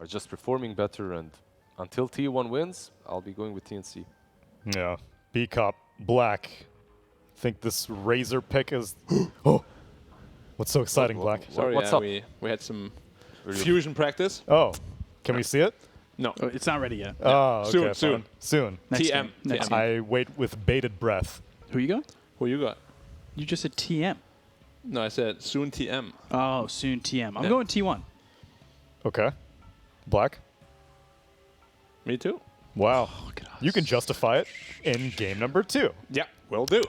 are just performing better, and until T1 wins, I'll be going with TNC. Yeah. B-Cop, Black. I think this Razor pick is... Oh! What's so exciting, Black? Sorry, What's yeah, up? we had some fusion practice. Oh, can we see it? No. Oh, it's not ready yet. Oh, okay, Soon, fine. soon. Soon. Next TM. game. Next TM. game. I wait with bated breath. Who you going? Who you got? You just said TM. No, I said soon TM. Oh, soon TM. I'm Yeah. going T1. Okay. Black? Me too. Wow. Look at us. You can justify it in game number 2. Yeah, will do.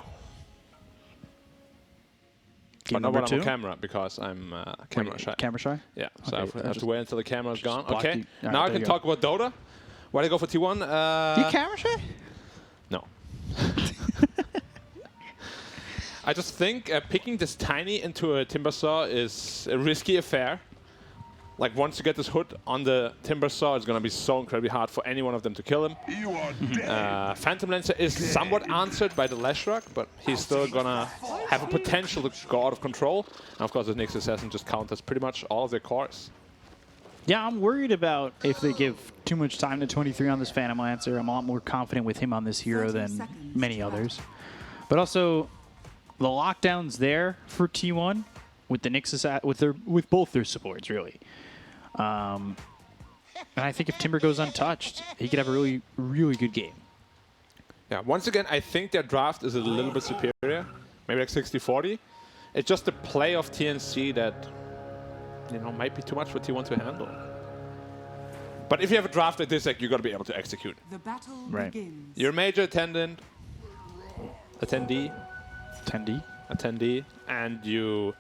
Game But not number when I'm 2. on camera because I'm camera shy. Camera shy? Yeah, so Okay, I have to wait until the camera's gone. block Okay, the- all right, now I there can you talk about Dota. Why did I go for T1? You camera shy? No. I just think picking this Tiny into a Timber Saw is a risky affair. Like, once you get this hood on the Timber Saw, it's going to be so incredibly hard for any one of them to kill him. Phantom Lancer is somewhat answered by the Leshrac, but he's still going to have a potential to go out of control. And of course, the Nyx Assassin just counters pretty much all of their cores. Yeah, I'm worried about if they give too much time to 23 on this Phantom Lancer. I'm a lot more confident with him on this hero than many others. But also, the lockdown's there for T1 with the Nyx with both their supports, really. And I think if Timber goes untouched, he could have a really, really good game. Yeah, once again, I think their draft is a little bit superior. Maybe like 60-40. It's just the play of TNC that, you know, might be too much for T1 to handle. But if you have a draft like this, like, you got to be able to execute. The battle Right. begins. You're a major attendee, 10D. and you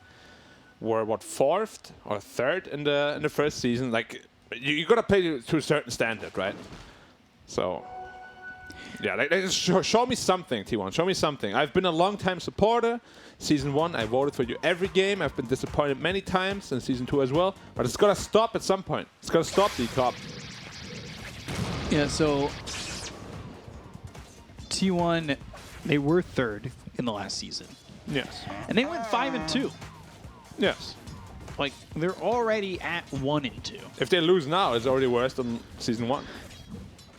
were what, 4th or 3rd in the first season. Like, you got to play to a certain standard, right? So, yeah, like show me something, T1. Show me something. I've been a long-time supporter. Season 1, I voted for you every game. I've been disappointed many times, in Season 2 as well. But it's got to stop at some point. It's got to stop, D-Cop. Yeah, so T1, they were 3rd in the last season. Yes. And they went 5-2. Yes. Like, they're already at 1-2. If they lose now, it's already worse than Season 1.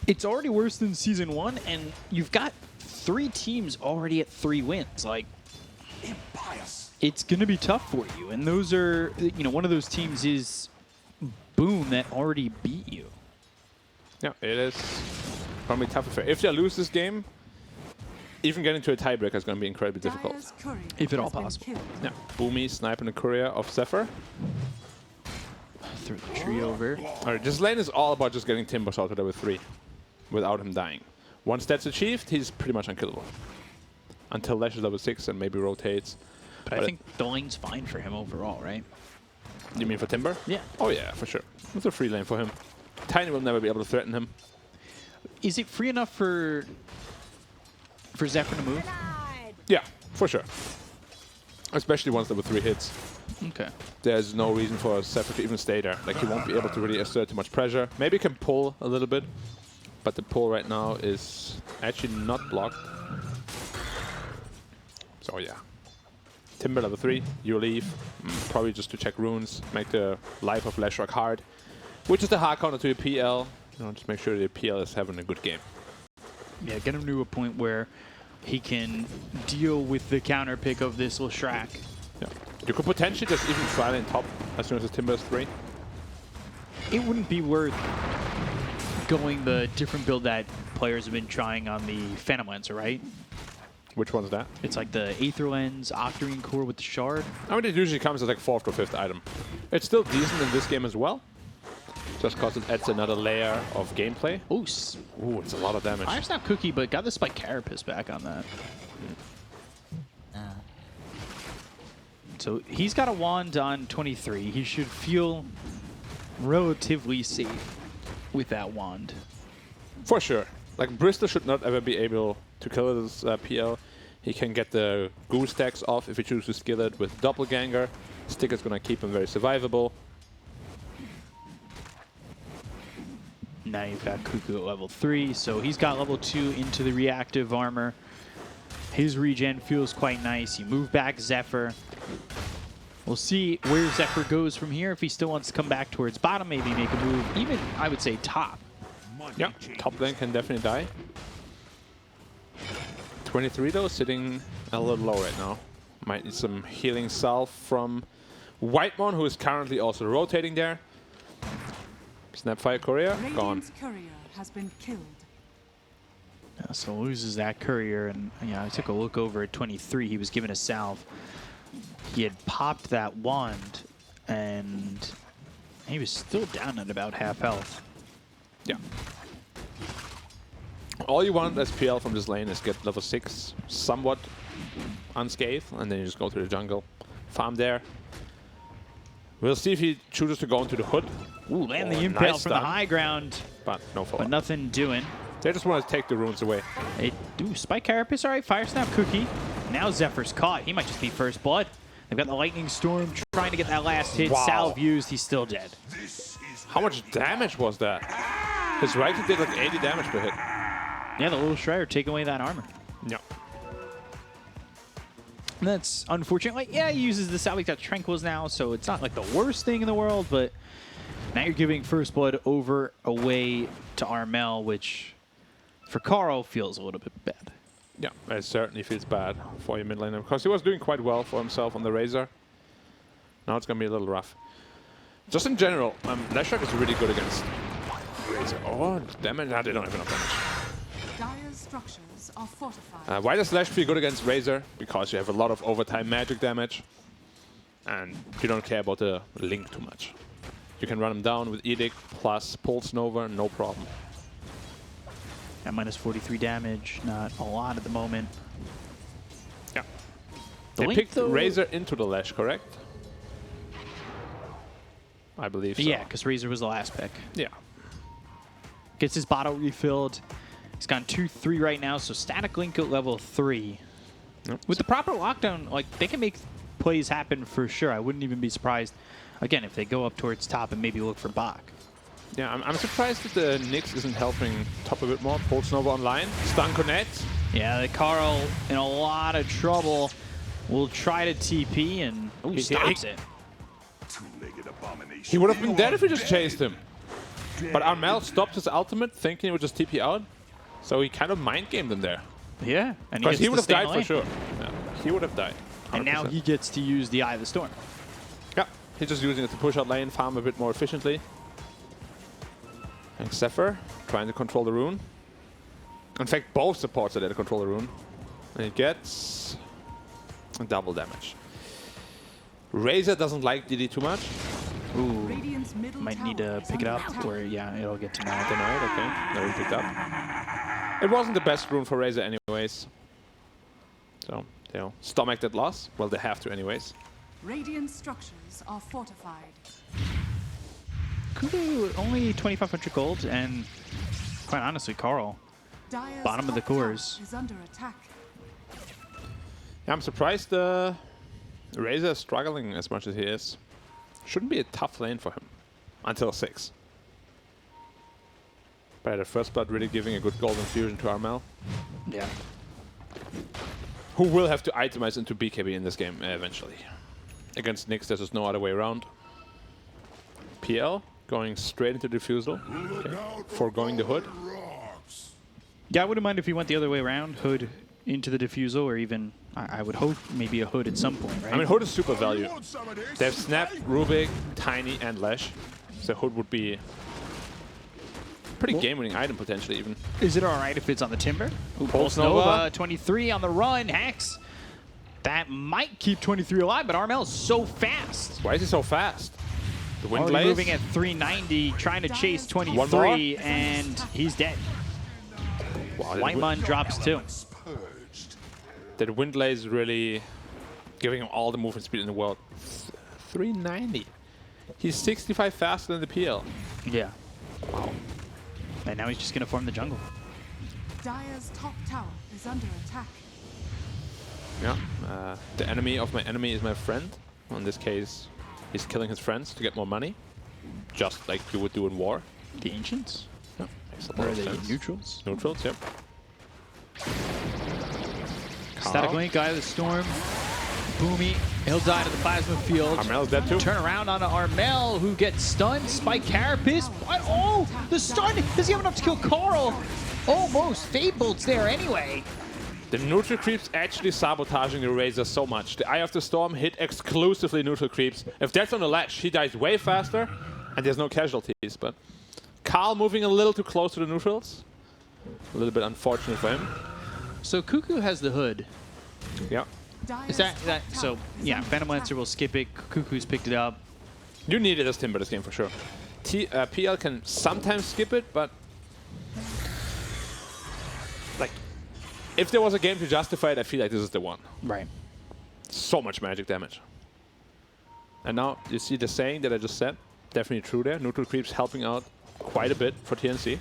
It's already worse than Season 1, and you've got 3 teams already at 3 wins. Like, it's going to be tough for you. And those are, you know, one of those teams is Boom that already beat you. Yeah, it is probably tough affair. If they lose this game, even getting to a tiebreaker is going to be incredibly difficult. Dire's courier If at all has been possible. killed. Yeah, Boomy sniping the courier of Zephyr. Through the tree over. All right, this lane is all about just getting Timber Saw to level 3 without him dying. Once that's achieved, he's pretty much unkillable. Until Lash is level 6 and maybe rotates. But I think the lane's fine for him overall, right? You mean for Timber? Yeah. Oh yeah, for sure. It's a free lane for him. Tiny will never be able to threaten him. Is it free enough for Zephyr to move? Yeah, for sure. Especially once level 3 hits. Okay. There's no reason for Zephyr to even stay there. Like, he won't be able to really assert too much pressure. Maybe he can pull a little bit, but the pull right now is actually not blocked. So yeah. Timber level 3, you leave. Probably just to check runes, make the life of Leshrac hard. Which is the hard counter to your PL. You know, just make sure the PL is having a good game. Yeah, get him to a point where he can deal with the counter pick of this Leshrac. Yeah. You could potentially just even try lane top as soon as the Timber is 3. It wouldn't be worth going the different build that players have been trying on the Phantom Lancer, right? Which one's that? It's like the Aether Lens, Octarine Core with the Shard. I mean, it usually comes as like 4th or 5th item. It's still decent in this game as well. Just because it adds another layer of gameplay. Ooh, Ooh, it's a lot of damage. Iron Snap Cookie, but got the Spike Carapace back on that. So he's got a wand on 23. He should feel relatively safe with that wand. For sure. Like, Bristol should not ever be able to kill this PL. He can get the goo stacks off if he chooses to skill it with Doppelganger. Stick is going to keep him very survivable. Now you've got Cuckoo at level 3, so he's got level 2 into the reactive armor. His regen feels quite nice. You move back Zephyr. We'll see where Zephyr goes from here. If he still wants to come back towards bottom, maybe make a move. Even, I would say, top. Yeah, top lane can definitely die. 23 though, sitting a little low right now. Might need some healing salve from Whitemon, who is currently also rotating there. Snapfire Courier, gone. Radiant's courier has been killed. Yeah, so loses that courier, and yeah, I took a look over at 23. He was given a salve. He had popped that wand, and he was still down at about half health. Yeah. All you want as PL from this lane is get level 6 somewhat unscathed, and then you just go to the jungle, farm there. We'll see if he chooses to go into the hood. Ooh, land the Oh, impale nice from the stun. high ground, But no but follow-up. nothing doing. They just want to take the runes away. Spike Carapace, all right, Fire Snap Cookie. Now Zephyr's caught. He might just be first blood. They've got the Lightning Storm trying to get that last hit. Wow. Salve used, he's still dead. How much damage was that? His right hit did like 80 damage per hit. Yeah, the little Shredder taking away that armor. Yeah. And that's unfortunate. Like, yeah, he uses the salve. He's got Tranquils now, so it's not like the worst thing in the world, but now you're giving first blood over away to Armel, which for Carl feels a little bit bad. Yeah, it certainly feels bad for your mid laner because he was doing quite well for himself on the Razor. Now it's going to be a little rough. Just in general, Leshrac is really good against Razor. Oh, damage. Nah, they don't have enough damage. Dire's structures are fortified. Why does Lash feel good against Razor? Because you have a lot of overtime magic damage, and you don't care about the Link too much. You can run him down with Edict plus Pulse Nova, no problem. At minus 43 damage, not a lot at the moment. Yeah. The They Link, picked though- Razor into the Lash, correct? I believe so. Yeah, because Razor was the last pick. Yeah. Gets his bottle refilled. He's gone 2-3 right now, so Static Link at level 3. Yep. With the proper lockdown, like, they can make plays happen for sure. I wouldn't even be surprised, again, if they go up towards top and maybe look for Bach. Yeah, I'm surprised that the Nyx isn't helping top a bit more. Pulse Nova online. Stun connect. Yeah, the Carl in a lot of trouble. Will try to TP and He- stops he- it. He would have been dead if we just chased him. But Armel stopped his ultimate thinking he would just TP out. So he kind of mind gamed him there. Yeah, and Because he would have stay in died the for lane. sure. Yeah, he would have died. And now 100%. he gets to use the Eye of the Storm. Yeah, he's just using it to push out lane, farm a bit more efficiently. And Zephyr trying to control the rune. In fact, both supports are there to control the rune. And he gets double damage. Razor doesn't like DD too much. Ooh, Radiant's middle might need tower to is pick it under up, attack. or yeah, it'll get denied. Denied, okay. No rune picked up. It wasn't the best rune for Razor anyways. So, they'll stomach that loss. Well, they have to anyways. Radiant structures are fortified. Kudu only 2,500 gold, and quite honestly, Carl. Dire's Bottom of the top tower cores. is under attack. Yeah, I'm surprised Razor is struggling as much as he is. Shouldn't be a tough lane for him until 6. But the first blood really giving a good golden fusion to Armel, Yeah. who will have to itemize into BKB in this game eventually. Against Nyx, there's just no other way around. PL going straight into Diffusal, okay. Foregoing the Hood. Yeah, I wouldn't mind if he went the other way around, Hood into the Diffusal, or even, I would hope, maybe a Hood at some point, right? I mean, Hood is super value. They have Snap, Rubik, Tiny, and Lash. So Hood would be pretty game-winning item potentially even. Is it all right if it's on the Timber? Ooh, Pulse Pulse Nova. Nova, 23 on the run, Hex. That might keep 23 alive, but Armel's so fast. Why is he so fast? The Wind Already Blaze? moving at 390, trying to chase One 23, more? and he's dead. Wow, that Whitemon drops 2. That Wind Blaze really giving him all the movement speed in the world. 390. He's 65 faster than the PL. Yeah. Wow. And now he's just going to form the jungle. Dire's top tower is under attack. Yeah. The enemy of my enemy is my friend. In this case, he's killing his friends to get more money. Just like you would do in war. The Ancients? Yeah, makes a lot Or are of they sense. neutrals? Neutrals, yep. Static Link, Eye of the Storm. Boomy He'll die to the plasma field. Armel's dead too. Turn around on Armel, who gets stunned. Spike Carapace. What? Oh, the stun. Does he have enough to kill Carl? Almost. Fade bolts there anyway. The neutral creeps actually sabotaging the Razor so much. The Eye of the Storm hit exclusively neutral creeps. If that's on the ledge, he dies way faster, and there's no casualties. But Carl moving a little too close to the neutrals. A little bit unfortunate for him. So Cuckoo has the hood. Yeah. Is that so? Yeah, Phantom Lancer will skip it. Cuckoo's picked it up. You need it as Timber this game for sure. PL can sometimes skip it, but like if there was a game to justify it, I feel like this is the one. Right. So much magic damage. And now you see the saying that I just said. Definitely true there. Neutral creeps helping out quite a bit for TNC.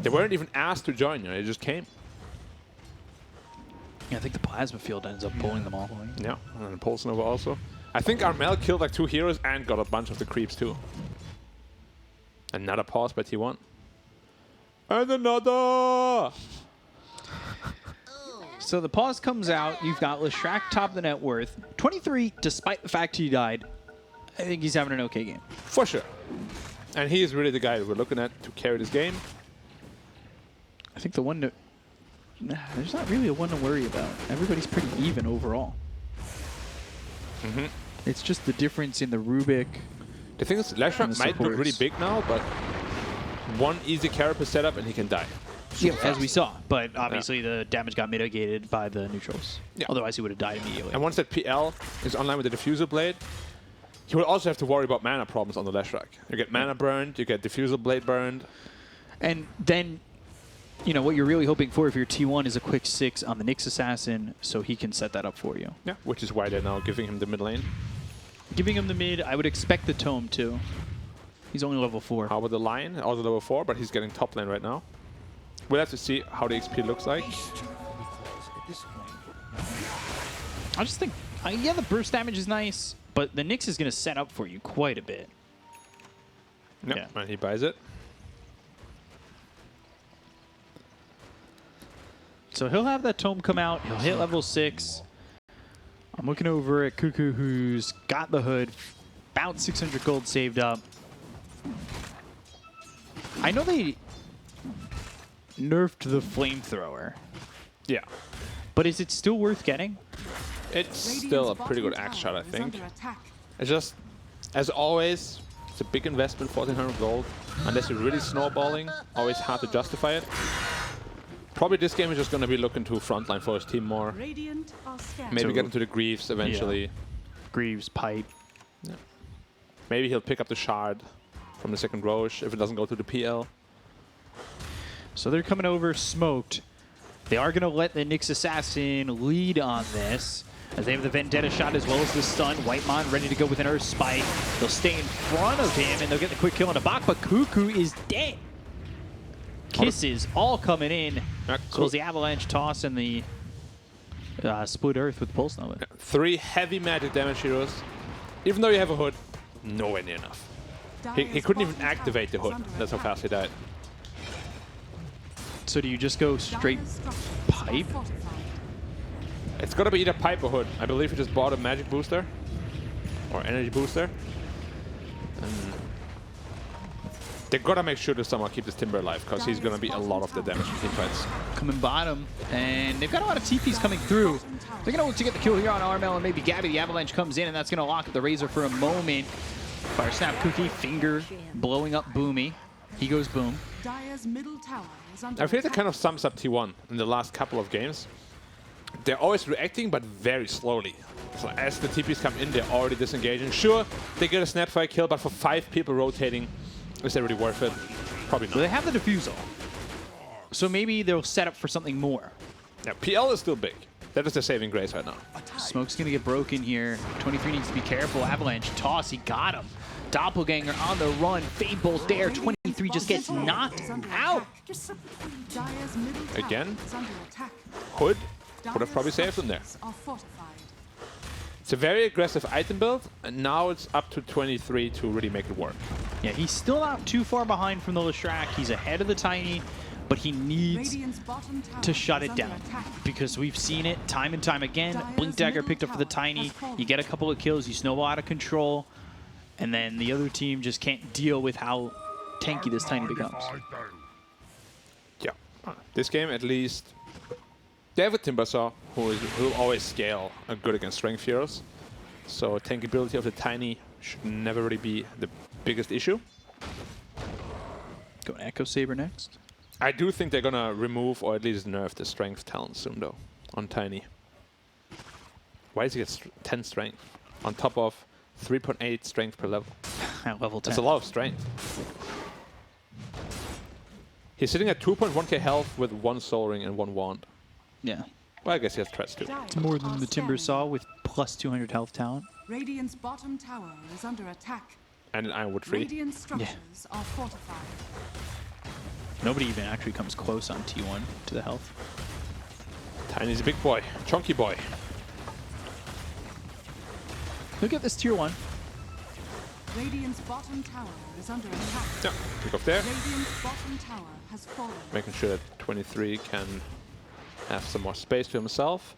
They weren't even asked to join, you know, they just came. Yeah, I think the plasma field ends up pulling them all. Yeah, and then Pulse Nova also. I think Armel killed like 2 heroes and got a bunch of the creeps too. Another pause by T1. And another! So the pause comes out. You've got Leshrac top the net worth. 23, despite the fact he died. I think he's having an okay game. For sure. And he is really the guy that we're looking at to carry this game. I think the one to... Nah, there's not really a one to worry about. Everybody's pretty even overall. It's just the difference in the Rubik. The thing is, Leshrac might look really big now, but one easy carapace setup and he can die. Yeah, as we saw. But obviously the damage got mitigated by the neutrals. Yeah. Otherwise he would have died immediately. And once that PL is online with the Diffusal Blade, you will also have to worry about mana problems on the Leshrac. You get mana burned, you get Diffusal Blade burned. And then, you know, what you're really hoping for if you're T1 is a quick 6 on the Nyx Assassin, so he can set that up for you. Yeah, which is why they're now giving him the mid lane. Giving him the mid, I would expect the Tome too. He's only level 4. How about the Lion? Also level 4, but he's getting top lane right now. We'll have to see how the XP looks like. I just think, yeah, the burst damage is nice, but the Nyx is going to set up for you quite a bit. Yeah, and he buys it. So he'll have that Tome come out. He'll hit level 6. I'm looking over at Cuckoo, who's got the hood. About 600 gold saved up. I know they nerfed the flamethrower. Yeah. But is it still worth getting? It's still a pretty good axe shot, I think. It's just, as always, it's a big investment, 1400 gold. Unless you're really snowballing, always hard to justify it. Probably this game is just going to be looking to frontline for his team more. Maybe get into the Greaves eventually. Yeah. Greaves, Pipe. Yeah. Maybe he'll pick up the Shard from the second Roche if it doesn't go to the PL. So they're coming over smoked. They are going to let the Nyx Assassin lead on this, as they have the Vendetta shot as well as the stun. Whitemon ready to go with an Earth Spike. They'll stay in front of him, and they'll get the quick kill on the Bach, but Cuckoo is dead. Kisses all coming in. So as the Avalanche toss and the split Earth with Pulse Nova. 3 heavy magic damage heroes. Even though you have a hood, nowhere near enough. He couldn't even activate the hood. That's how fast he died. So do you just go straight Pipe? It's got to be either Pipe or Hood. I believe he just bought a magic booster. Or energy booster. And they got to make sure to somehow keep this Timber alive, because he's going to be a lot of the damage in team fights. Coming bottom, and they've got a lot of TPs coming through. They're going to look to get the kill here on Armel and maybe Gabby. The Avalanche comes in, and that's going to lock up the Razor for a moment. Fire Snap Cookie, finger blowing up Boomy. He goes boom. I feel that kind of sums up T1 in the last couple of games. They're always reacting, but very slowly. So as the TPs come in, they're already disengaging. Sure, they get a Snapfire kill, but for 5 people rotating, is that really worth it? Probably not. Well, they have the Diffusal. So maybe they'll set up for something more. Yeah, PL is still big. That is the saving grace right now. Smoke's going to get broken here. 23 needs to be careful. Avalanche toss, he got him. Doppelganger on the run. Fade Bolt there. 23 just gets knocked out. Again, Hood would have probably saved him there. It's a very aggressive item build, and now it's up to 23 to really make it work. Yeah, he's still not too far behind from the Leshrac. He's ahead of the Tiny. but he needs Radiant's bottom tower to shut is it under down attack. because we've seen it time and time again. Blink Dagger picked up for the Tiny. You get a couple of kills, you snowball out of control, and then the other team just can't deal with how tanky this Tiny becomes. Yeah. This game, at least, they have a Timbersaw who will always scale good against strength heroes. So tankability of the Tiny should never really be the biggest issue. Going Echo Saber next. I do think they're gonna remove or at least nerf the strength talent soon, though, on Tiny. Why does he get 10 strength on top of 3.8 strength per level? At level 10. That's a lot of strength. He's sitting at 2.1k health with 1 soul ring and 1 wand. Yeah. Well, I guess he has threats too. It's more than the Timbersaw with plus 200 health talent. Radiant's bottom tower is under attack. And an Ironwood tree. Radiant structures are fortified. Nobody even actually comes close on T1 to the health. Tiny's a big boy, chunky boy. Look at this tier 1. Radiant's bottom tower is under attack. Yeah, pick off there. Radiant's bottom tower has fallen. Making sure that 23 can have some more space to himself.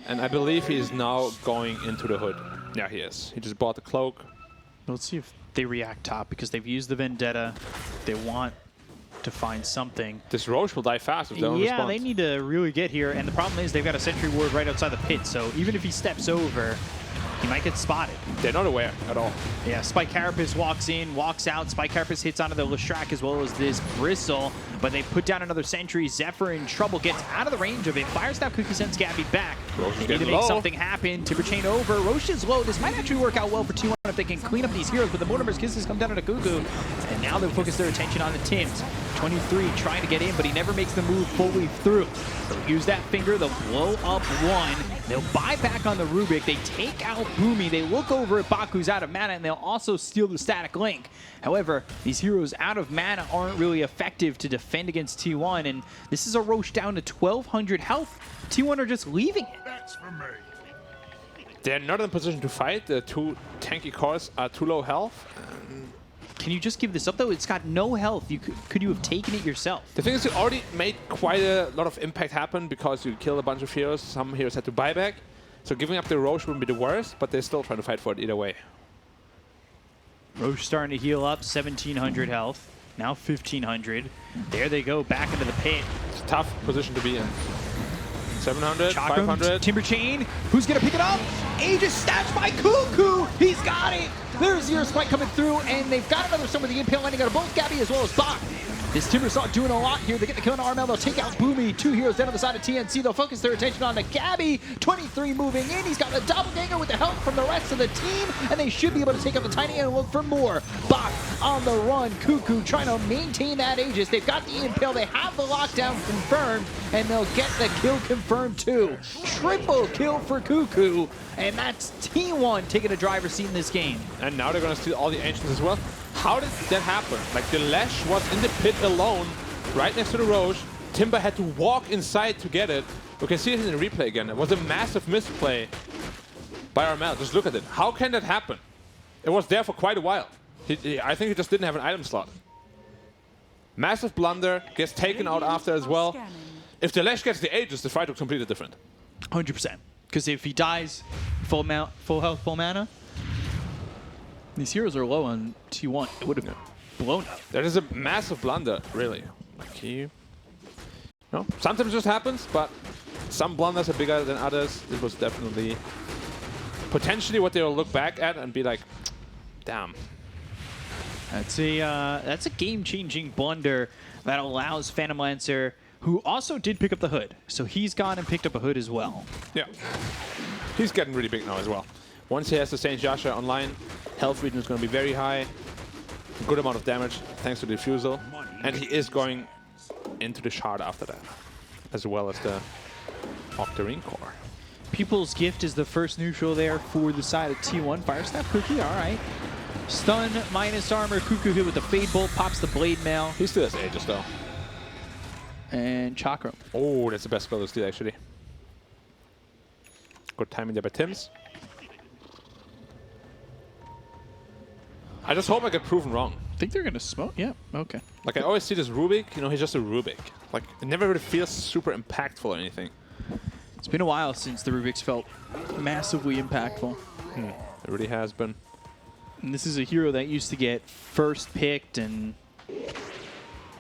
And I believe he is now going into the hood. Yeah, he is. He just bought the cloak. Let's see if they react top because they've used the Vendetta. They want to find something. This Roche will die fast if they don't Yeah, respond. they need to really get here. And the problem is they've got a sentry ward right outside the pit. So even if he steps over, he might get spotted. They're not aware at all. Yeah, Spike Carapace walks in, walks out. Spike Carapace hits onto the Leshrac as well as this Bristle, but they put down another sentry. Zephyr in trouble, gets out of the range of it. Firestaff Cookie sends Gabby back. Roche is They need to getting make low. something happen. Timber Chain over. Roche is low. This might actually work out well for T1 if they can clean up these heroes, but the Mortimer's Kisses come down to Cuckoo, and now they'll focus their attention on the Tims. 23 trying to get in, but he never makes the move fully through. They'll use that finger. They'll blow up one. They'll buy back on the Rubik. They take out Boomy. They look over at Baku's out of mana, and they'll also steal the Static Link. However, these heroes out of mana aren't really effective to defend against T1, and this is a Roche down to 1,200 health. T1 are just leaving it. They're not in a position to fight. The 2 tanky cores are too low health. Can you just give this up, though? It's got no health. Could you have taken it yourself? The thing is, you already made quite a lot of impact happen because you killed a bunch of heroes. Some heroes had to buy back. So giving up the Roche wouldn't be the worst, but they're still trying to fight for it either way. Roche starting to heal up, 1,700 health. Now 1,500. There they go, back into the pit. It's a tough position to be in. 700, Chakram, 500. Timber Chain. Who's going to pick it up? Aegis snatched by Cuckoo. He's got it. There's Zero Spike coming through, and they've got another some of the impale landing on both Gabby as well as Bach. This Timbersaw doing a lot here. They get the kill on Armel. They'll take out Boomy. 2 heroes down on the side of TNC. They'll focus their attention on the Gabby. 23 moving in. He's got a doppelganger with the help from the rest of the team, and they should be able to take out the Tiny and look for more. Bach on the run. Cuckoo trying to maintain that Aegis. They've got the impale. They have the lockdown confirmed, and they'll get the kill confirmed too. Triple kill for Cuckoo, and that's T1 taking a driver's seat in this game. And now they're going to steal all the Ancients as well. How did that happen? Like, the Lash was in the pit alone, right next to the Roche. Timber had to walk inside to get it. We can see it in the replay again. It was a massive misplay by Armel. Just look at it. How can that happen? It was there for quite a while. I think he just didn't have an item slot. Massive blunder, gets taken out after as well. If the Lash gets the Aegis, the fight looks completely different. 100%. Because if he dies, full health, full mana, these heroes are low on T1. It would have blown up. That is a massive blunder, really. Like sometimes it just happens, but some blunders are bigger than others. This was definitely potentially what they will look back at and be like, damn. That's a game-changing blunder that allows Phantom Lancer, who also did pick up the hood. So he's gone and picked up a hood as well. Yeah. He's getting really big now as well. Once he has the Saint Jasha online, health regen is going to be very high. A good amount of damage thanks to the Diffusal. And he is going into the Shard after that, as well as the Octarine Core. People's Gift is the first neutral there for the side of T1. Firestaff Cookie, all right. Stun minus armor. Cuckoo hit with the Fade Bolt, pops the Blade Mail. He still has Aegis though. And Chakram. Oh, that's the best spell to steal actually. Good timing there by Tims. I just hope I get proven wrong. think they're going to smoke. Yeah, okay. Like, I always see this Rubik, you know, he's just a Rubik. Like, it never really feels super impactful or anything. It's been a while since the Rubiks felt massively impactful. It really has been. And this is a hero that used to get first picked and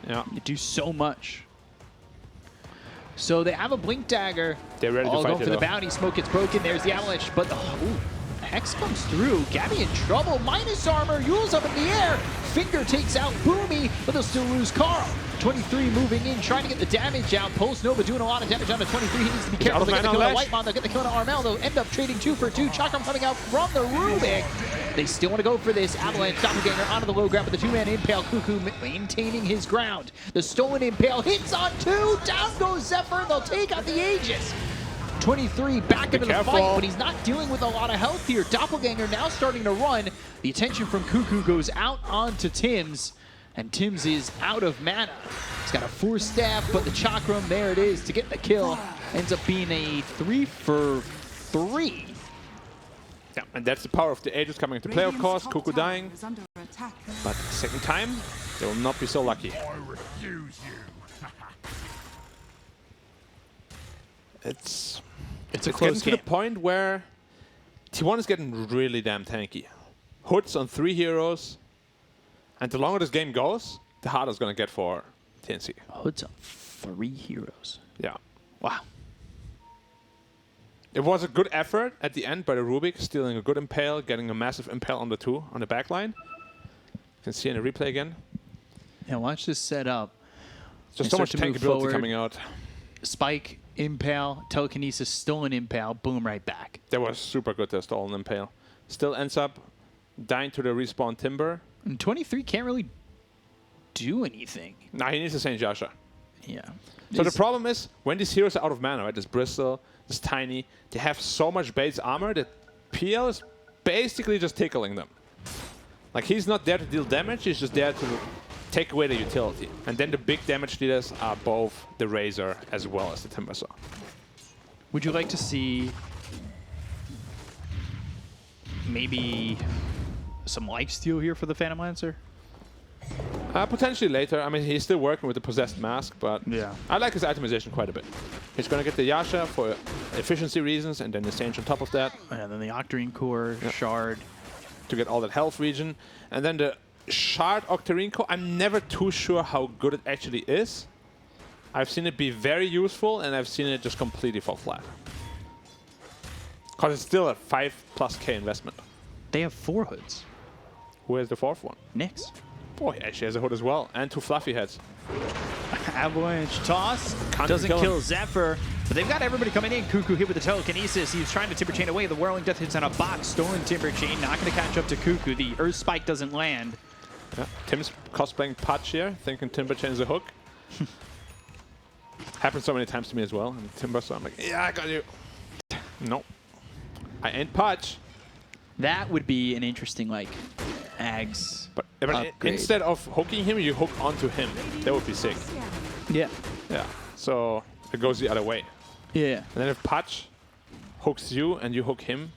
Yeah. do so much. So they have a Blink Dagger. They're ready to All fight going it for the though. bounty. Smoke gets broken. There's the Avalanche. But Hex comes through. Gabby in trouble. Minus armor. Yule's up in the air. Finger takes out Boomy, but they'll still lose Carl. 23 moving in, trying to get the damage out. Pulse Nova doing a lot of damage on the 23. He needs to be careful. They get the kill on Whitemon. They'll get the kill on Armel. They'll end up trading 2 for 2. Chakram coming out from the Rubik. They still want to go for this. Avalanche Doppelganger onto the low ground with the 2-man Impale. Cuckoo maintaining his ground. The stolen Impale hits on 2. Down goes Zephyr. They'll take out the Aegis. 23 back into the fight, but he's not dealing with a lot of health here. Doppelganger now starting to run. The attention from Cuckoo goes out onto Tims, and Tims is out of mana. He's got a 4 staff, but the Chakram, there it is to get the kill. Ends up being a 3 for 3. Yeah, and that's the power of the Aegis coming into play, of course. Cuckoo dying. Is under attack. But second time, they will not be so lucky. It's It's a close getting to game. the point where T1 is getting really damn tanky. Hoods on 3 heroes, and the longer this game goes, the harder it's going to get for TNC. Hood's on 3 heroes. Yeah. Wow. It was a good effort at the end by the Rubik, stealing a good Impale, getting a massive Impale on the 2 on the back line. You can see in the replay again. Yeah, watch this set up. Just They so much start to move tankability forward. coming out. Spike, Impale, Telekinesis, stolen Impale, boom, right back. That was super good, the stolen Impale. Still ends up dying to the respawn Timber. And 23 can't really do anything. Nah, he needs to Saint Jasha. Yeah. So the problem is, when these heroes are out of mana, right, this Bristle, this Tiny, they have so much base armor that PL is basically just tickling them. Like, he's not there to deal damage, he's just there to take away the utility. And then the big damage dealers are both the Razor as well as the Timbersaw. Would you like to see maybe some lifesteal here for the Phantom Lancer? Potentially later. I mean, he's still working with the Possessed Mask, but Yeah. I like his itemization quite a bit. He's going to get the Yasha for efficiency reasons, and then the Sage on top of that And then the Octarine Core, Shard. to get all that health region. And then the Shard Octarine Core, I'm never too sure how good it actually is. I've seen it be very useful, and I've seen it just completely fall flat. Because it's still a 5+K investment. They have 4 hoods. Who has the 4th one? Nyx. Oh, he actually has a hood as well, and 2 fluffy heads. Avalanche toss. Can't Doesn't kill kill him. Zephyr. But they've got everybody coming in. Cuckoo hit with the telekinesis. He was trying to Timber Chain away. The Whirling Death hits on a box. Stolen Timber Chain. Not going to catch up to Cuckoo. The Earth Spike doesn't land. Yeah. Tim's cosplaying Patch here, thinking Timber Chain is a hook. Happened so many times to me as well. And Timber, so I'm like, yeah, I got you. Nope. I ain't Patch. That would be an interesting, like, Ags. But Upgrade. instead of hooking him, you hook onto him. That would be sick. Yeah. Yeah. So it goes the other way. Yeah. And then if Patch hooks you and you hook him,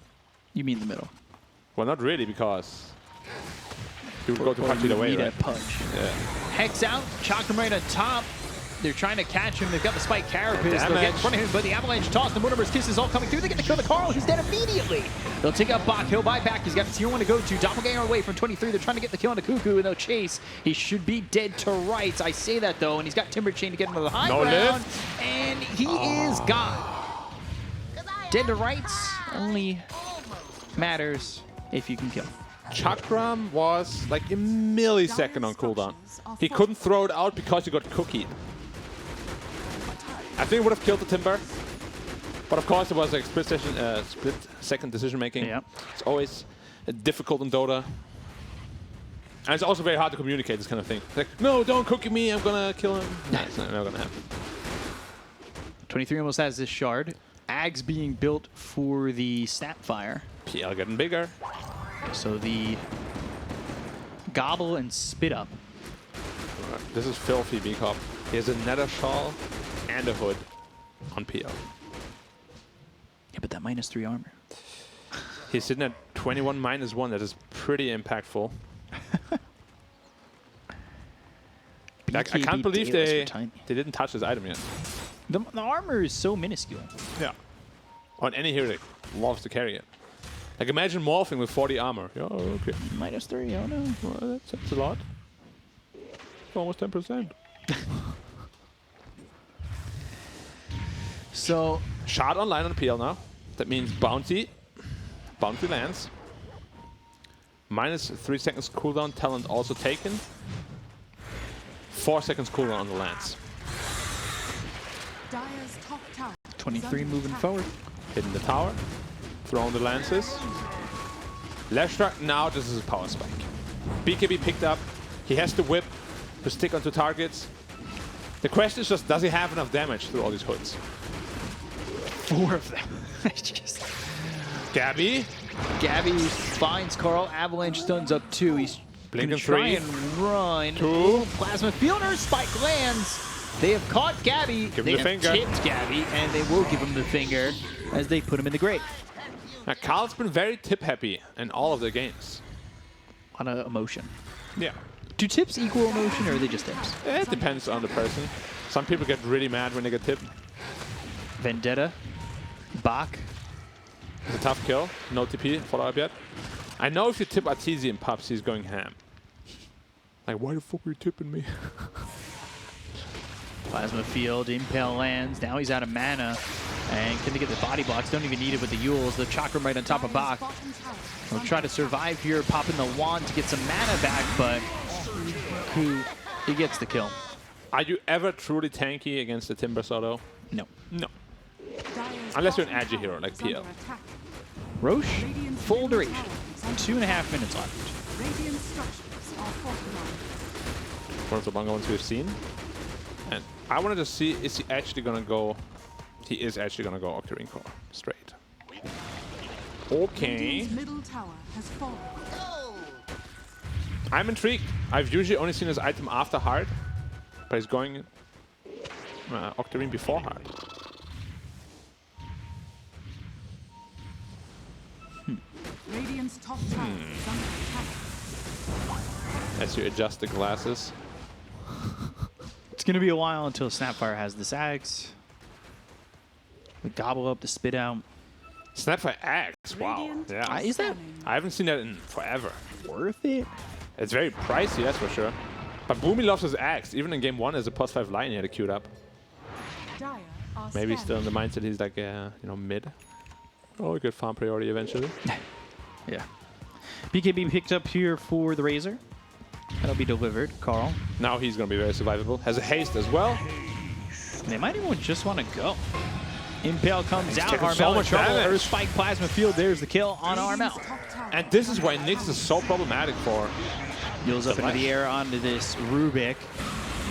You mean the middle. well, not really, because you would go to Patch either way, Need a right? punch. Yeah. Hex out. Chakram right on top. They're trying to catch him. They've got the Spike Carapace. They'll get in Damage. front of him, but the Avalanche toss, the Mortimer's Kiss is all coming through. They get to kill the Carl. He's dead immediately. They'll take out Bach. He'll buy back. He's got tier 1 to go to. Doppelganger away from 23. They're trying to get the kill on the Cuckoo, and they'll chase. He should be dead to rights. I say that, though, and he's got Timber Chain to get him to the high No ground. lift. And he is gone. Dead to rights only matters if you can kill. Chakram was like a millisecond on cooldown. He couldn't throw it out because he got cookied. I think it would have killed the Timber. But of course, it was like split-second decision-making. Yeah. It's always difficult in Dota. And it's also very hard to communicate this kind of thing. Like, no, don't cookie me, I'm gonna kill him. No, it's not gonna happen. 23 almost has this shard. Ags being built for the Snapfire. PL getting bigger. So the Gobble and Spit Up. This is filthy, B-Cop. He has a Nether Shawl and a hood on PL. Yeah, but that -3 armor. He's sitting at 21 -1. That is pretty impactful. Like, I can't believe they didn't touch his item yet. The armor is so minuscule. Yeah. On any hero that loves to carry it. Like, imagine morphing with 40 armor. Yeah, okay. -3, oh no. Well, that's a lot. It's almost 10%. So, Shard online on PL now. That means bounty. Bounty lands. -3 seconds cooldown. Talent also taken. 4 seconds cooldown on the lands. Dire's top tower. 23 moving forward. Hitting the tower. Throwing the lances. Leshrac, now this is a power spike. BKB picked up. He has the whip to stick onto targets. The question is just, does he have enough damage through all these hoods? 4 of them. Just Gabby. Gabby finds Carl. Avalanche stuns up 2. He's Blink gonna and try 3. and run. 2. Ooh, Plasma Fielder spike lands. They have caught Gabby. Give him They the have finger. tipped Gabby, and they will give him the finger as they put him in the grave. Now, Carl's been very tip happy in all of their games. On a emotion. Yeah. Do tips equal emotion, or are they just tips? It depends on the person. Some people get really mad when they get tipped. Vendetta. Bach. It's a tough kill. No TP follow up yet. I know if you tip Arteezy in pubs, he's going ham. Like, why the fuck are you tipping me? Plasma Field, Impale lands. Now he's out of mana. And can they get the body blocks? Don't even need it with the Yules. The Chakram right on top of Bach. He'll try to survive here, popping the wand to get some mana back, but he gets the kill. Are you ever truly tanky against the Timber Soto? No. No. Unless you're an edgy hero like PL. Roche, full duration. 2.5 minutes left. Radiant structures are fortified. One of the longer ones we've seen. And I wanted to see, is he actually going to go... He is actually going to go Octarine Core straight. Okay. Radiant's middle tower has fallen. I'm intrigued. I've usually only seen his item after hard, but he's going Octarine before hard. Radiant's top tower is under attack. As you adjust the glasses. It's going to be a while until Snapfire has this axe. We gobble up the spit out. Snapfire axe, wow. Radiant Yeah. Is that I haven't seen that in forever. worth it? It's very pricey, that's for sure. But Boomy loves his axe. Even in game 1 as a +5 line, he had it queued up. Dire are Maybe scanning. still in the mindset he's like, you know, mid. Oh, good farm priority eventually. Yeah. BKB picked up here for the Razor. That'll be delivered. Carl. Now he's going to be very survivable. Has a haste as well. They might even just want to go. Impale comes out. taking so Armel in much trouble. damage. Earth Spike Plasma Field. There's the kill on Armel. Radiant's top tower And this is why Nyx is so problematic for... Heals up into the air onto this Rubik.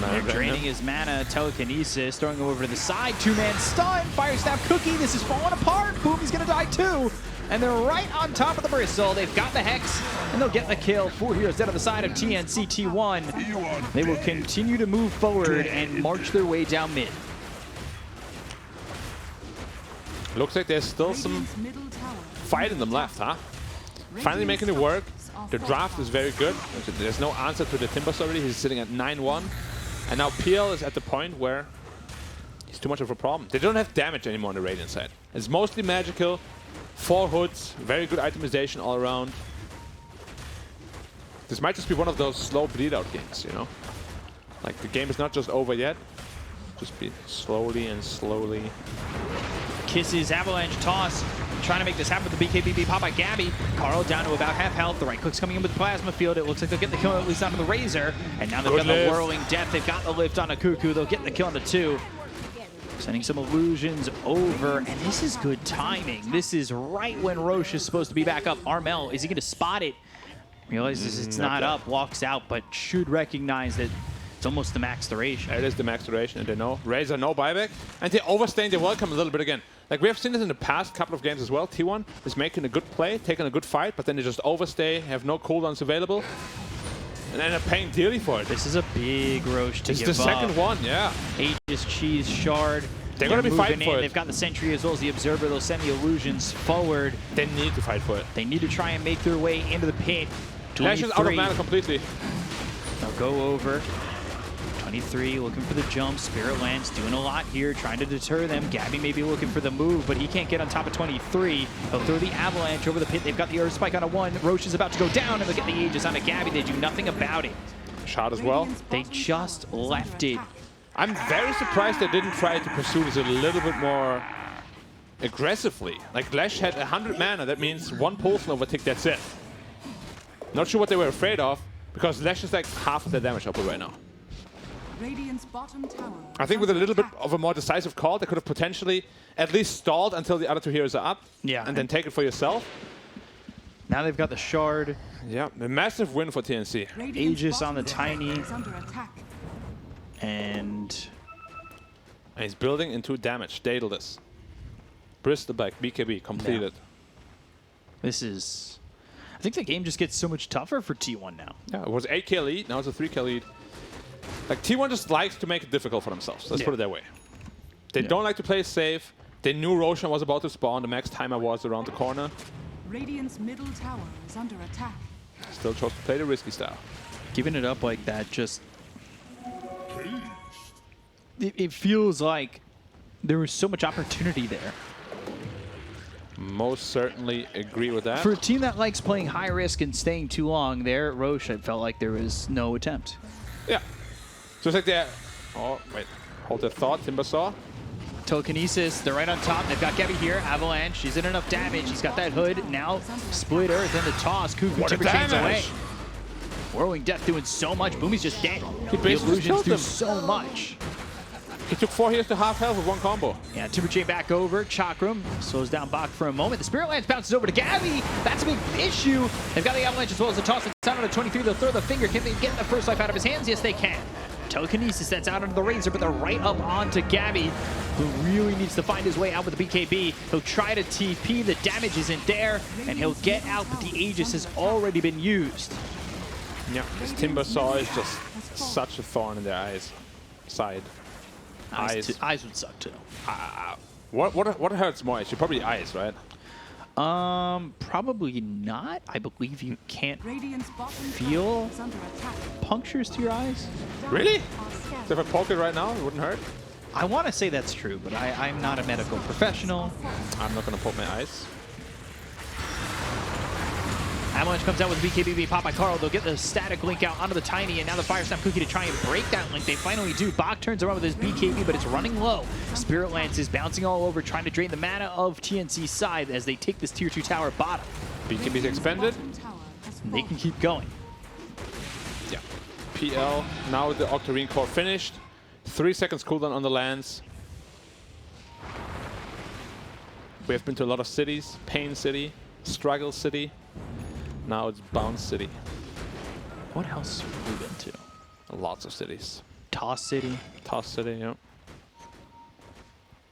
They're Mana draining Venom. his mana, telekinesis, throwing him over to the side. 2-man stun, Fire Snap Cookie. This is falling apart. Boomy's gonna die too. And they're right on top of the Bristle. They've got the Hex, and they'll get the kill. 4 heroes dead on the side of TNC T1. They will continue to move forward and march their way down mid. Looks like there's still some Radiant's middle tower fight in them left, huh? Finally making it work. The draft is very good. There's no answer to the Timbers already. He's sitting at 9-1. And now PL is at the point where he's too much of a problem. They don't have damage anymore on the Radiant side. It's mostly magical. 4 hoods, very good itemization all around. This might just be one of those slow bleed out games, you know? Like the game is not just over yet. Just be slowly and slowly. Kisses, Avalanche toss, trying to make this happen with the BKB pop by Gabby. Carl down to about half health. The right click's coming in with the Plasma Field. It looks like they'll get the kill at least onto the Razor. And now they've Good got the lift. Whirling Death. They've got the lift on a Cuckoo. They'll get the kill on the 2. Sending some illusions over. And this is good timing. This is right when Roche is supposed to be back up. Armel, is he going to spot it? Realizes it's not up, walks out, but should recognize that it's almost the max duration. It is the max duration, and they know. Razor, no buyback. And they're overstaying their welcome a little bit again. Like, we have seen this in the past couple of games as well. T1 is making a good play, taking a good fight, but then they just overstay, have no cooldowns available, and end up paying dearly for it. This is a big Roche to This is give the second one, yeah. Aegis Cheese Shard. They're gonna be moving fighting for in. it. They've got the Sentry as well as the Observer. They'll send the illusions forward. They need to fight for it. They need to try and make their way into the pit. Lash is out of 23. mana completely. They'll go over. 23 looking for the jump. Spirit Lance doing a lot here, trying to deter them. Gabby may be looking for the move, but he can't get on top of 23. He'll throw the avalanche over the pit. They've got the earth spike on a 1. Roche is about to go down, and they'll get the Aegis onto Gabby. They do nothing about it. Shot as well. They just left it. I'm very surprised they didn't try to pursue this a little bit more aggressively. Like, Lesh had 100 mana. That means 1 Pulse Nova tick, that's it. Not sure what they were afraid of, because Lesh is like half of the damage output right now. Radiant's bottom tower. I think with a little bit of a more decisive call, they could have potentially at least stalled until the other 2 heroes are up. Yeah. And then take it for yourself. Now they've got the shard. Yeah, a massive win for TNC. Aegis on the bottom Tiny. tower is under attack. And And he's building into damage. Daedalus. Bristol back, BKB, completed. this is... I think the game just gets so much tougher for T1 now. Yeah, it was 8k lead, now it's a 3k lead. Like, T1 just likes to make it difficult for themselves. Let's Yeah. put it that way. They don't like to play safe. They knew Roshan was about to spawn. The max timer was around the corner. Radiant's middle tower is under attack. Still chose to play the risky style. Giving it up like that just... It feels like there was so much opportunity there. Most certainly agree with that. For a team that likes playing high risk and staying too long, there at Roche, it felt like there was no attempt. Yeah. Just like that. Oh, wait. Hold that thought, Timbersaw. Telekinesis, they're right on top. They've got Gabby here. Avalanche, she's in enough damage. He's got that hood. Now, Split Earth and the toss. Cuckoo What a Timber chains away. damage! Whirling Death doing so much. Boomy's just dead. He The basically just illusions killed do him. so much. He took 4 heals to half health with 1 combo. Yeah, Timber Chain back over. Chakram slows down Bach for a moment. The Spirit Lance bounces over to Gabby. That's a big issue. They've got the Avalanche as well as the toss. It's down on a 23. They'll throw the finger. Can they get the first life out of his hands? Yes, they can. Telekinesis sets out under the Razor, but they're right up onto Gabby, who really needs to find his way out with the BKB. He'll try to TP. The damage isn't there, and he'll get out, but the Aegis has already been used. Yeah, this Timbersaw is just such a thorn in their eyes. Side. Eyes. Eyes would suck too. What hurts more? Actually, probably eyes, right? Probably not. I believe you can't Radiant's bottom feel tower is under attack. punctures to your eyes. Really? Are scattered. So if I poke it right now, it wouldn't hurt? I want to say that's true, but I'm not a medical professional. I'm not gonna poke my eyes. Avalanche comes out with BKB pop by Carl. They'll get the static link out onto the Tiny, and now the Fire Snap Cookie to try and break that link. They finally do. Bach turns around with his BKB, but it's running low. Spirit Lance is bouncing all over, trying to drain the mana of TNC's side as they take this tier 2 tower bottom. BKB's expended. Bottom tower has They can fallen. keep going. Yeah. PL, now the Octarine core finished. 3 seconds cooldown on the lands. We have been to a lot of cities. Pain City, Struggle City. Now it's Bounce City. What else have we been to? Lots of cities. Toss City. Toss City, yeah.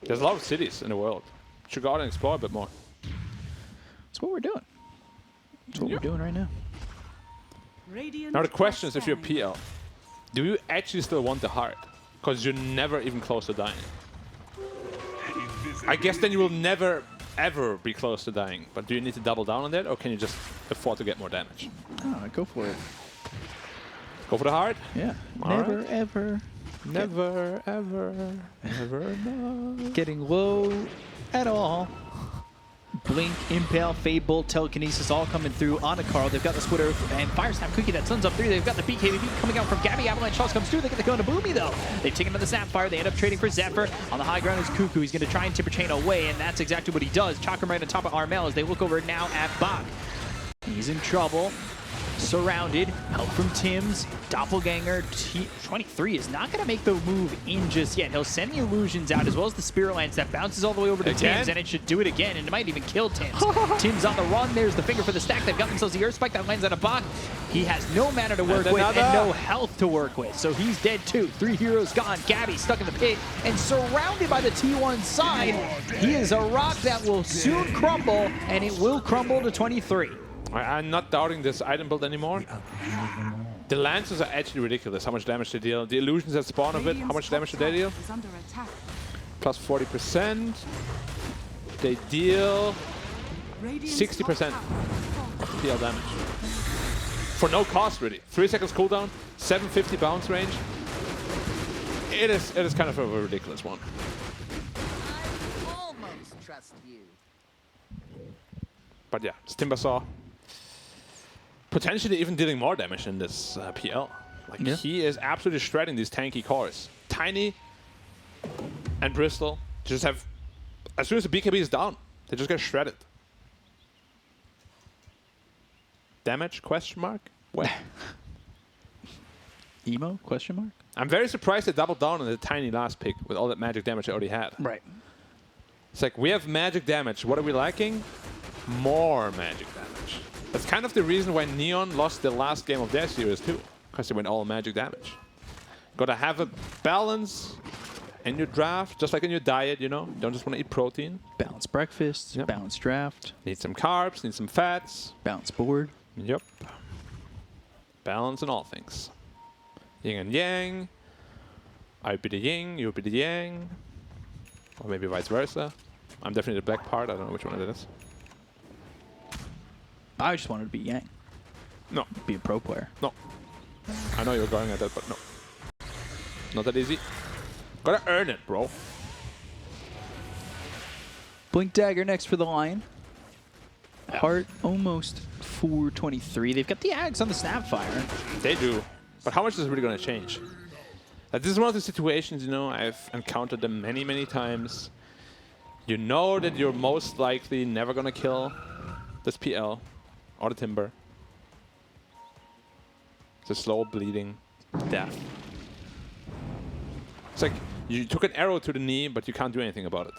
There's a lot of cities in the world. Should go out and explore a bit more. That's what we're doing. That's what we're doing right now. Radiant Now the question is, are if you're PL, do you actually still want the heart? Because you're never even close to dying. I guess then you will never, ever be close to dying. But do you need to double down on that, or can you just afford to get more damage? Oh, go for it. Go for the heart? Yeah. All Never, right. ever Never, ever, never know. getting low at all. Blink, Impale, Fable, Telekinesis all coming through onto Carl. They've got the Split Earth and Fire Snap Cookie that suns up 3. They've got the BKB coming out from Gabby. Avalanche toss comes through. They get the go to Boomy though. They've taken another Snapfire. They end up trading for Zephyr. On the high ground is Cuckoo. He's going to try and Timber Chain away, and that's exactly what he does. Chakram right on top of Armel as they look over now at Bach. He's in trouble. Surrounded. Help from Tim's. Doppelganger. 23 is not going to make the move in just yet. He'll send the illusions out as well as the Spirit Lance that bounces all the way over to Again? Tim's, and it should do it again, and it might even kill Tim's. Tim's on the run. There's the finger for the stack. They've got themselves the Earth Spike that lands on a Bach. He has no mana to work And with and another. no health to work with, so he's dead too. 3 heroes gone. Gabby stuck in the pit and surrounded by the T1 side. He is a rock that will soon crumble, and it will crumble to 23. I'm not doubting this item build anymore. The lances are actually ridiculous, how much damage they deal. The illusions that spawn of it, how much damage do they deal? is under attack. Plus 40%. They deal Radiant's 60% top tower has fallen. PL damage. For no cost, really. 3 seconds cooldown, 750 bounce range. it is kind of a ridiculous one. I almost trust you. But yeah, it's Timbersaw. Potentially even dealing more damage in this PL. Like he is absolutely shredding these tanky cores. Tiny and Bristol just have, as soon as the BKB is down, they just get shredded. Damage? Question mark? When? Emo? Question mark? I'm very surprised they doubled down on the tiny last pick with all that magic damage they already had. Right. It's like, we have magic damage. What are we lacking? More magic damage. That's kind of the reason why Neon lost the last game of their series too. Because they went all magic damage. Gotta have a balance in your draft, just like in your diet, you know? Don't just want to eat protein. Balanced breakfast, Yep. balanced draft, Need some carbs, need some fats. balanced board. Yep. Balance in all things. Yin and yang. I be the yin, you be the yang. Or maybe vice versa. I'm definitely the black part. I don't know which one it is. I just wanted to be Yang. No. Be a pro player. No. I know you're going at that, but no. Not that easy. Gotta earn it, bro. Blink Dagger next for the Lion. Heart almost 423. They've got the Axe on the Snapfire. They do. But how much is it really gonna change? Like, this is one of the situations, you know, I've encountered them many, many times. You know that you're most likely never gonna kill this PL or the Timber. It's a slow bleeding death. It's like you took an arrow to the knee, but you can't do anything about it.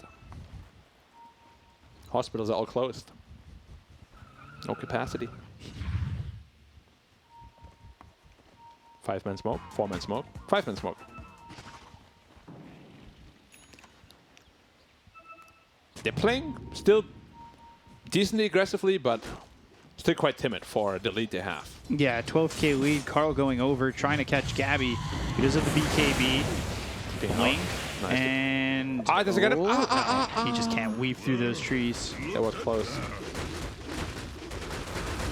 Hospitals are all closed. No capacity. 5-man smoke, 4-man smoke, 5-man smoke. They're playing still decently aggressively, but still quite timid for the lead they have. Yeah, 12k lead. Carl going over, trying to catch Gabby. He does have the BKB. Blink. Nice. And does it get him? He just can't weave through those trees. That was close.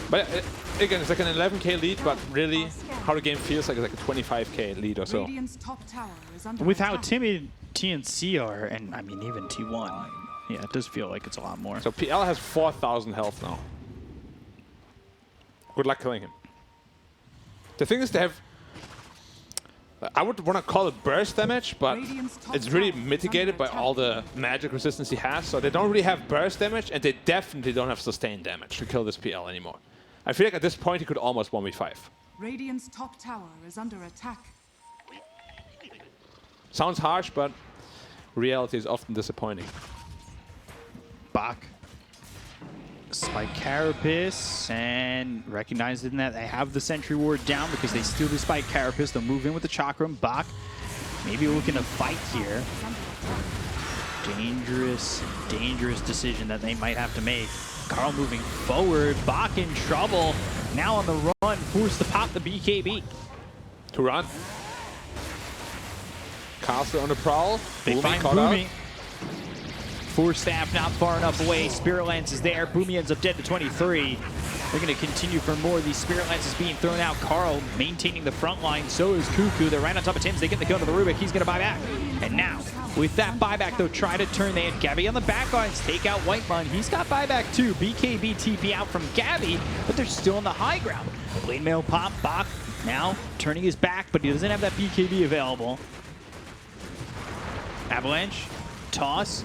But again, it's like an 11k lead, but really how the game feels like it's like a 25k lead or so. Radiant's top tower is under With how attack. timid TNC are, and I mean even T1, yeah, it does feel like it's a lot more. So PL has 4,000 health now. Good luck killing him. The thing is they have, I would want to call it burst damage, but Radiant's top it's really tower is mitigated under by all the magic resistance he has, so they don't really have burst damage, and they definitely don't have sustained damage to kill this PL anymore. I feel like at this point he could almost 1v5. Radiant's top tower is under attack. Sounds harsh, but reality is often disappointing. Bach. Spike Carapace, and recognizing that they have the Sentry Ward down because they steal the Spike Carapace. They'll move in with the Chakram. Bach maybe looking to fight here. Dangerous, dangerous decision that they might have to make. Carl moving forward. Bach in trouble. Now on the run, forced to pop the BKB. To run. Castle on the prowl. They Boomy find caught out. Boomy. Four staff not far enough away. Spirit Lance is there. Boomy ends up dead to 23. They're going to continue for more. These Spirit Lances being thrown out. Carl maintaining the front line. So is Cuckoo. They're right on top of Tims. They get the kill to the Rubik. He's going to buy back. And now, with that buyback, though, try to turn. They had Gabby on the back lines. Take out Whitemon. He's got buyback too. BKB TP out from Gabby, but they're still on the high ground. Blade Mail pop. Bach now turning his back, but he doesn't have that BKB available. Avalanche. Toss.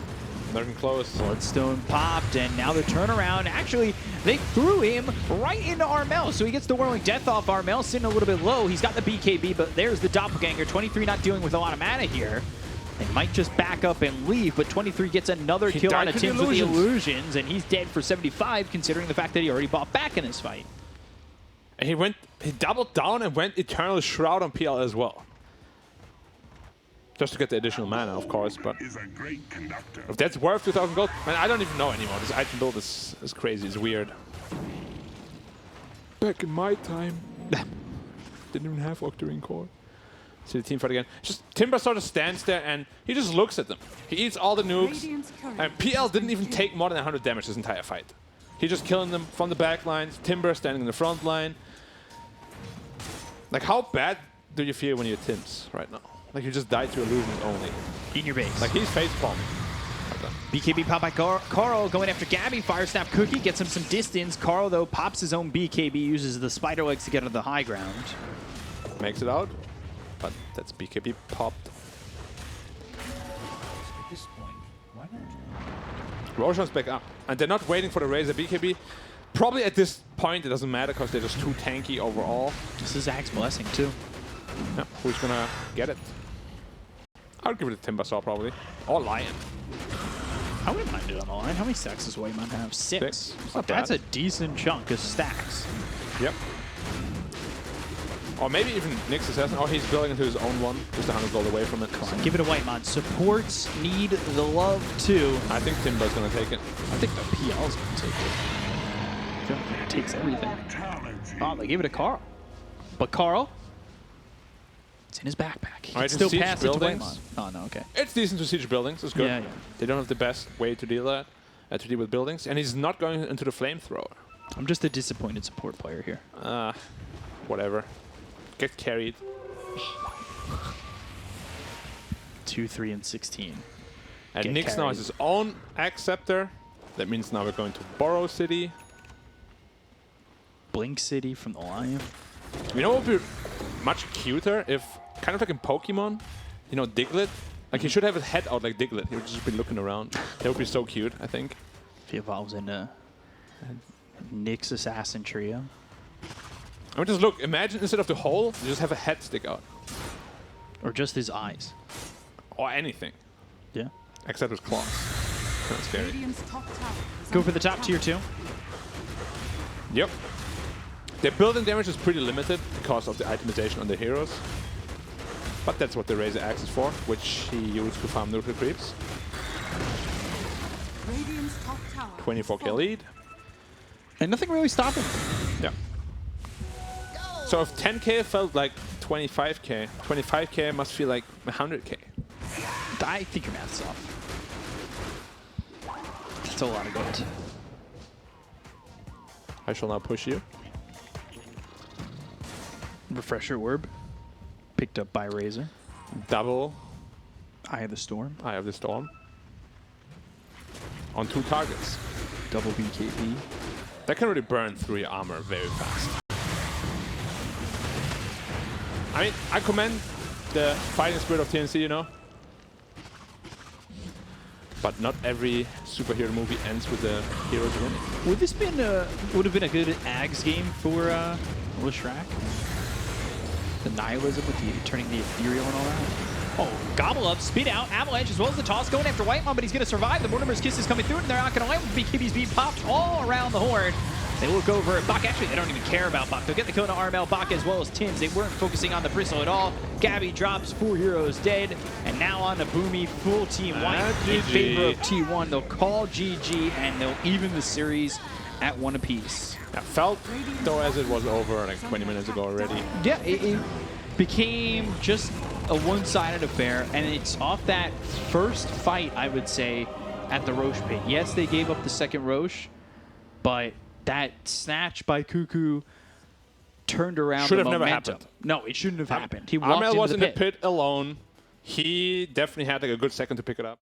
Not even close. Bloodstone popped, and now the turnaround. Actually, they threw him right into Armel, so he gets the Whirling Death off. Armel sitting a little bit low. He's got the BKB, but there's the Doppelganger. 23 not dealing with a lot of mana here. They might just back up and leave, but 23 gets another kill died on a to the Tims with the illusions. illusions, and he's dead for 75, considering the fact that he already bought back in his fight. And he doubled down and went Eternal Shroud on PL as well. Just to get the additional mana, of course, but if that's worth 2,000 gold, man, I don't even know anymore. This item build is crazy, it's weird. Back in my time, didn't even have Octarine Core. See the team fight again. Just Timber sort of stands there and he just looks at them. He eats all the nukes. Radiant's courier And PL has didn't been even killed. take more than 100 damage this entire fight. He just killing them from the back lines. Timber standing in the front line. Like, how bad do you feel when you're Tims right now? like you just died to illusions only. In your base. Like he's face palming. BKB popped by Carl going after Gabby. Fire Snap Cookie gets him some distance. Carl, though, pops his own BKB, uses the spider legs to get to the high ground. Makes it out, but that's BKB popped. Roshan's back up, and they're not waiting for the Razor BKB. Probably at this point it doesn't matter because they're just too tanky overall. This is Zach's blessing, too. Yeah, who's gonna get it? I would give it to Timbersaw probably, or Lion. I wouldn't mind it on the line. How many stacks does Whitemon have? 6. It's not That's bad. a decent chunk of stacks. Yep. Or maybe even Nyx Assassin. Oh, he's building into his own one, just 100 gold away from it. Give it a Whitemon. Supports need the love, too. I think Timber's gonna take it. I think the PL's going to take it. I feel like it takes everything. Oh, they gave it to Carl. But Carl, it's in his backpack. He can Alright, still siege pass it to buildings. Whitemon. Oh, no, okay. It's decent to siege buildings. It's good. Yeah, yeah. They don't have the best way to deal to deal with buildings, and he's not going into the flamethrower. I'm just a disappointed support player here. Whatever. Get carried. 2, 3, and 16. And Get Nyx now carried. has his own Axe Scepter. That means now we're going to Borrow City. Blink City from the Lion. You know what would be much cuter if, kind of like in Pokemon, you know, Diglett? Like he should have his head out like Diglett. He would just be looking around. That would be so cute, I think. If he evolves into Nyx Assassin Trio. I mean, just look. Imagine instead of the hole, you just have a head stick out. Or just his eyes. Or anything. Yeah. Except his claws. That's scary. Radiant's top tower is Go for under the top attack. tier 2. Yep. Their building damage is pretty limited because of the itemization on the heroes. But that's what the Razor Axe is for, which he used to farm neutral creeps. Radiant's top tower is 24k falling. lead. And nothing really stopped him. Yeah. So if 10k felt like 25k, 25k must feel like 100k. I think your math's off. That's a lot of gold. I shall now push you. Refresher Orb. Picked up by Razor. Double Eye of the Storm. Eye of the Storm. On 2 targets. Double BKB. That can really burn through your armor very fast. I mean, I commend the fighting spirit of TNC, you know. But not every superhero movie ends with the heroes winning. Would this been would have been a good Ags game for Leshrac? The nihilism with the turning the ethereal and all that. Oh, gobble up, spin out, avalanche as well as the toss going after Whitemon, but he's going to survive. The Mortimer's Kiss is coming through, and they're not going to land with BKB's being popped all around the horn. They look over at Bach. Actually, they don't even care about Bach. They'll get the kill to Armel, Bach as well as Tims. They weren't focusing on the Bristle at all. Gabby drops, 4 heroes dead. And now on to Boomy, full team white in GG. favor of T1. They'll call GG, and they'll even the series at 1 apiece. Yeah, felt though as it was over like 20 minutes ago already. Yeah, it became just a one-sided affair, and it's off that first fight, I would say, at the Roche pit. Yes, they gave up the second Roche, but that snatch by Cuckoo turned around Should the have never momentum. happened. No, it shouldn't have happened. He walked Armel into was the in pit. the pit alone. He definitely had like a good second to pick it up.